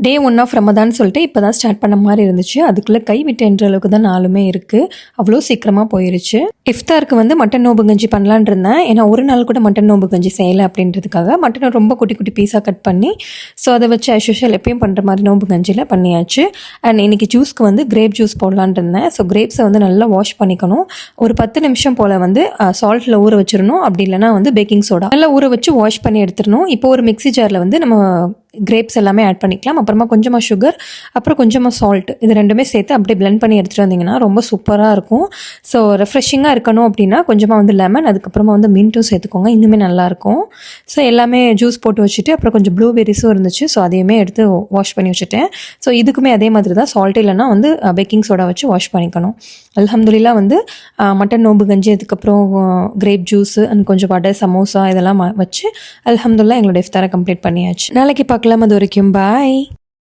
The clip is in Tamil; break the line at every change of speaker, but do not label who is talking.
டே 1 ஆஃப் ரமதான்னு சொல்லிட்டு இப்போ தான் ஸ்டார்ட் பண்ண மாதிரி இருந்துச்சு. அதுக்குள்ளே கை விட்டுன்ற அளவுக்கு தான் நாளுமே இருக்குது. அவ்வளோ சீக்கிரமாக போயிருச்சு. இஃப்தாருக்கு வந்து மட்டன் நோம்பு கஞ்சி பண்ணலான் இருந்தேன். ஏன்னா ஒரு நாள் கூட மட்டன் நோம்பு கஞ்சி செய்யலை அப்படின்றதுக்காக மட்டனை ரொம்ப குட்டி குட்டி பீஸாக கட் பண்ணி ஸோ அதை வச்சு ஆஸ் எப்பயும் பண்ணுற மாதிரி நோம்பு கஞ்சியில் பண்ணியாச்சு. அண்ட் இன்றைக்கி ஜூஸ்க்கு வந்து கிரேப் ஜூஸ் போடலான் இருந்தேன். ஸோ கிரேப்ஸை வந்து நல்லா வாஷ் பண்ணிக்கணும். ஒரு 10 நிமிஷம் போல் வந்து சால்ட்டில் ஊற வச்சிடணும். அப்படி இல்லைனா வந்து பேக்கிங் சோடா நல்லா ஊற வச்சு வாஷ் பண்ணி எடுத்துடணும். இப்போ ஒரு மிக்ஸி ஜாரில் வந்து நம்ம கிரேப்ஸ் எல்லாமே ஆட் பண்ணிக்கலாம். அப்புறமா கொஞ்சமாக சுகர், அப்புறம் கொஞ்சமாக சால்ட், இது ரெண்டுமே சேர்த்து அப்படியே பிளெண்ட் பண்ணி எடுத்துகிட்டு வந்தீங்கன்னா ரொம்ப சூப்பராக இருக்கும். ஸோ ரெஃப்ரெஷிங்காக இருக்கணும் அப்படின்னா கொஞ்சமாக வந்து லெமன், அதுக்கப்புறமா வந்து மின்ட்டும் சேர்த்துக்கோங்க, இன்னுமே நல்லாயிருக்கும். ஸோ எல்லாமே ஜூஸ் போட்டு வச்சுட்டு அப்புறம் கொஞ்சம் ப்ளூபெரிஸும் இருந்துச்சு. ஸோ அதையுமே எடுத்து வாஷ் பண்ணி வச்சுட்டேன். ஸோ இதுக்குமே அதே மாதிரி தான் சால்ட் இல்லைனா வந்து பேக்கிங் சோடா வச்சு வாஷ் பண்ணிக்கணும். அல்ஹம்துலில்லாஹ் வந்து மட்டன் நோம்பு கஞ்சி, அதுக்கப்புறம் கிரேப் ஜூஸு அண்ட் கொஞ்சம் வடை, சமோசா இதெல்லாம் வச்சு அல்ஹம்துலில்லாஹ் எங்களோட இஃப்தாரை கம்ப்ளீட் பண்ணியாச்சு. நாளைக்கு பார்க்கலாம். அது வரைக்கும் பாய்.